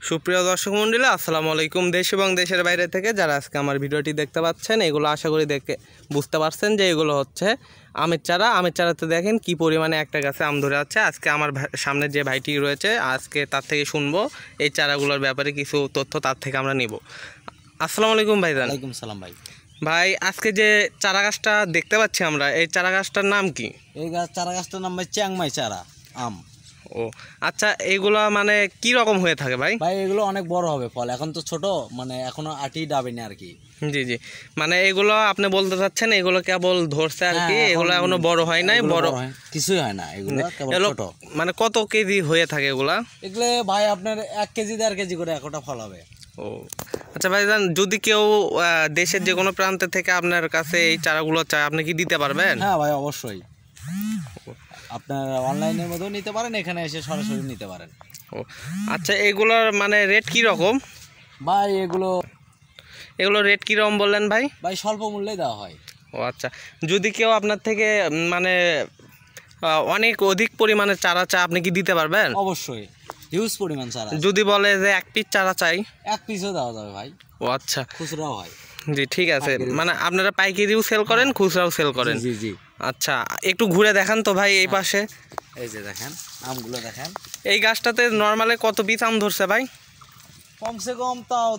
সুপ্রিয় দর্শক মণ্ডলী, আসসালামু আলাইকুম। দেশ এবং দেশের বাইরে থেকে যারা আজকে আমার ভিডিওটি দেখতে পাচ্ছেন, এগুলো আশা করি দেখে বুঝতে পারছেন যে এগুলো হচ্ছে আমের চারা। আমের চারাতে দেখেন কি পরিমাণে একটা গাছে আম ধরে আছে। আজকে আমার সামনে যে ভাইটি রয়েছে, আজকে তার থেকে শুনবো এই চারাগুলোর ব্যাপারে কিছু তথ্য তার থেকে আমরা নিব। আসসালামু আলাইকুম ভাইজান। ওয়ালাইকুম সালাম ভাই। ভাই, আজকে যে চারা গাছটা দেখতে পাচ্ছি আমরা, এই চারা গাছটার নাম কি? এই চারা গাছটার নাম ভাই চ্যাংমাই চারা আম। ও আচ্ছা, এইগুলা মানে কি রকম হয়ে থাকে ভাই? ভাই এগুলো অনেক বড় হবে ফল, এখন তো ছোট, মানে এখনো আটি ডাবেনি আর কি। জি জি, মানে এগুলো আপনি বলতে চাচ্ছেন এগুলো কেবল ধরছে আর কি, এগুলো এখনো বড় হয় নাই? বড় কিছুই হয় না, এগুলো কেবল ছোট। মানে কত কেজি হয়ে থাকে এগুলা? এগুলো ভাই আপনার 1 কেজি 1.5 কেজি করে একটা ফল হবে। ও আচ্ছা ভাইজান, যদি কেউ দেশের যে কোনো প্রান্ত থেকে আপনার কাছে এই চারাগুলো চায়, আপনি কি দিতে পারবেন? হ্যাঁ ভাই, অবশ্যই। আপনার অনলাইনের মধ্যেও নিতে পারেন, এখানে এসে সরাসরি নিতে পারেন। ও আচ্ছা, এগুলোর মানে রেট কি রকম ভাই এগুলো রেট কি রকম বললেন ভাই? ভাই স্বল্প মূল্যে দেওয়া হয়। ও আচ্ছা, যদি কেউ আপনার থেকে মানে অনেক অধিক পরিমাণে চারা চায়, আপনি কি দিতে পারবেন? অবশ্যই, হিউজ পরিমাণ চারা। যদি বলে যে 1 পিস চারা চাই? 1 পিসও দেওয়া যাবে ভাই। ও আচ্ছা, খুচরাও হয়। জি ঠিক আছে। মানে আপনারা পাইকারিও সেল করেন, খুচরাও সেল করেন? জি জি। আচ্ছা, একটু ঘুরে দেখান তো ভাই এই পাশে। এই যে দেখেন আমগুলো দেখেন। এই গাছটাতে নর্মালি কত পিস আম ধরছে ভাই? কমসে কম তাও